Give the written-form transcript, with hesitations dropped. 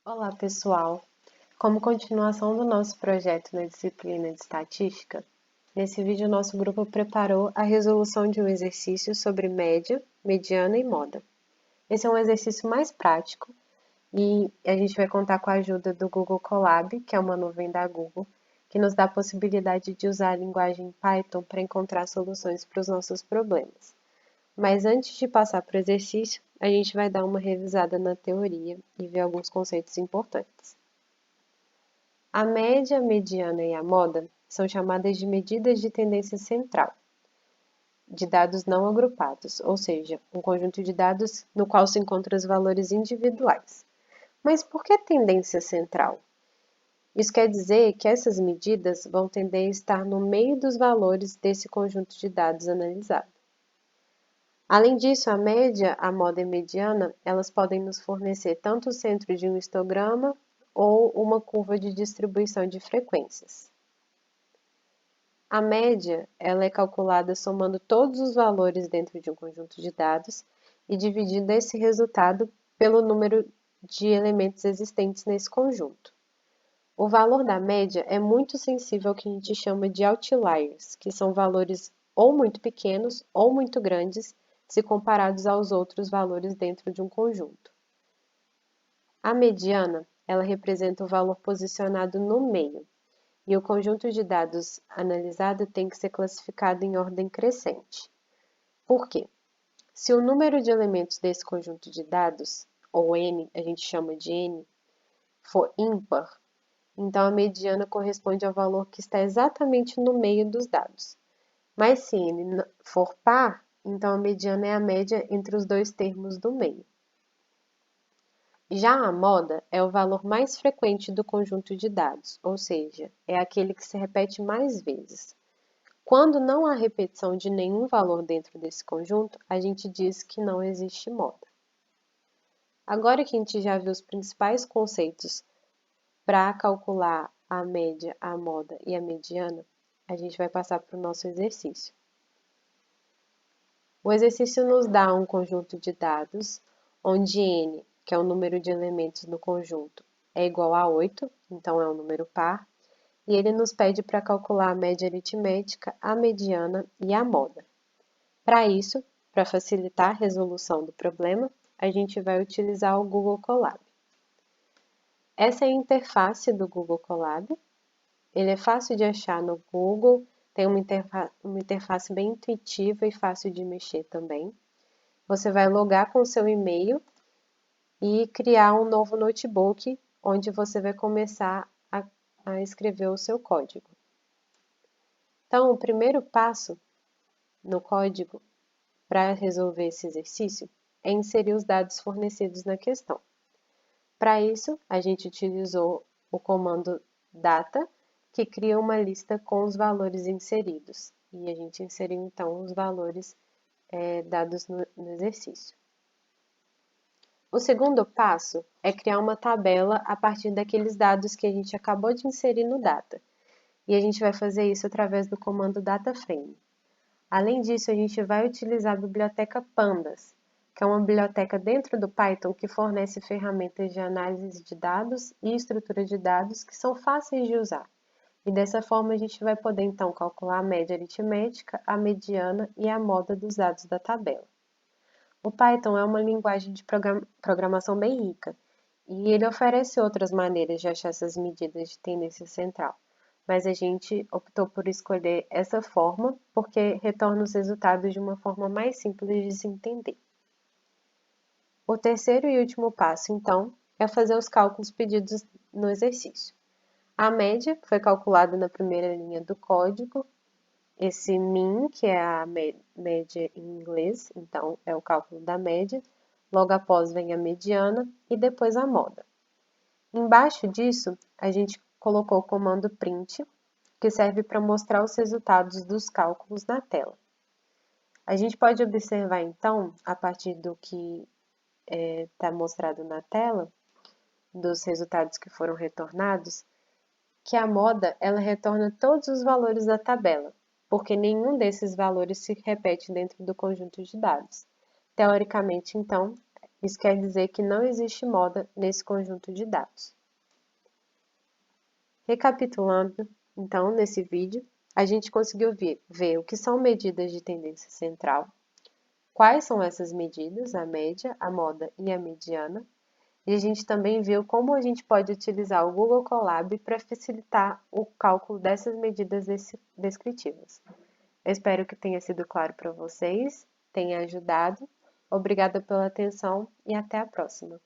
Olá, pessoal! Como continuação do nosso projeto na disciplina de Estatística, nesse vídeo nosso grupo preparou a resolução de um exercício sobre média, mediana e moda. Esse é um exercício mais prático e a gente vai contar com a ajuda do Google Colab, que é uma nuvem da Google, que nos dá a possibilidade de usar a linguagem Python para encontrar soluções para os nossos problemas. Mas antes de passar para o exercício, a gente vai dar uma revisada na teoria e ver alguns conceitos importantes. A média, a mediana e a moda são chamadas de medidas de tendência central de dados não agrupados, ou seja, um conjunto de dados no qual se encontram os valores individuais. Mas por que tendência central? Isso quer dizer que essas medidas vão tender a estar no meio dos valores desse conjunto de dados analisado. Além disso, a média, a moda e a mediana, elas podem nos fornecer tanto o centro de um histograma ou uma curva de distribuição de frequências. A média, ela é calculada somando todos os valores dentro de um conjunto de dados e dividindo esse resultado pelo número de elementos existentes nesse conjunto. O valor da média é muito sensível ao que a gente chama de outliers, que são valores ou muito pequenos ou muito grandes se comparados aos outros valores dentro de um conjunto. A mediana, ela representa o valor posicionado no meio, e o conjunto de dados analisado tem que ser classificado em ordem crescente. Por quê? Se o número de elementos desse conjunto de dados, ou n, a gente chama de n, for ímpar, então a mediana corresponde ao valor que está exatamente no meio dos dados. Mas se n for par, então a mediana é a média entre os dois termos do meio. Já a moda é o valor mais frequente do conjunto de dados, ou seja, é aquele que se repete mais vezes. Quando não há repetição de nenhum valor dentro desse conjunto, a gente diz que não existe moda. Agora que a gente já viu os principais conceitos para calcular a média, a moda e a mediana, a gente vai passar para o nosso exercício. O exercício nos dá um conjunto de dados, onde n, que é o número de elementos no conjunto, é igual a 8, então é um número par, e ele nos pede para calcular a média aritmética, a mediana e a moda. Para isso, para facilitar a resolução do problema, a gente vai utilizar o Google Colab. Essa é a interface do Google Colab. Ele é fácil de achar no Google, tem uma interface bem intuitiva e fácil de mexer também. Você vai logar com o seu e-mail e criar um novo notebook, onde você vai começar a escrever o seu código. Então, o primeiro passo no código para resolver esse exercício é inserir os dados fornecidos na questão. Para isso, a gente utilizou o comando data, que cria uma lista com os valores inseridos. E a gente inseriu, então, os valores dados no exercício. O segundo passo é criar uma tabela a partir daqueles dados que a gente acabou de inserir no data. E a gente vai fazer isso através do comando dataframe. Além disso, a gente vai utilizar a biblioteca Pandas, que é uma biblioteca dentro do Python que fornece ferramentas de análise de dados e estrutura de dados que são fáceis de usar. E dessa forma a gente vai poder então calcular a média aritmética, a mediana e a moda dos dados da tabela. O Python é uma linguagem de programação bem rica e ele oferece outras maneiras de achar essas medidas de tendência central, mas a gente optou por escolher essa forma porque retorna os resultados de uma forma mais simples de se entender. O terceiro e último passo, então, é fazer os cálculos pedidos no exercício. A média foi calculada na primeira linha do código, esse min, que é a média em inglês, então é o cálculo da média, logo após vem a mediana e depois a moda. Embaixo disso, a gente colocou o comando print, que serve para mostrar os resultados dos cálculos na tela. A gente pode observar, então, a partir do que está mostrado na tela, dos resultados que foram retornados, que a moda ela retorna todos os valores da tabela, porque nenhum desses valores se repete dentro do conjunto de dados. Teoricamente, então, Isso quer dizer que não existe moda nesse conjunto de dados. Recapitulando, então, nesse vídeo, a gente conseguiu ver o que são medidas de tendência central, quais são essas medidas, a média, a moda e a mediana, e a gente também viu como a gente pode utilizar o Google Colab para facilitar o cálculo dessas medidas descritivas. Eu espero que tenha sido claro para vocês, tenha ajudado. Obrigada pela atenção e até a próxima.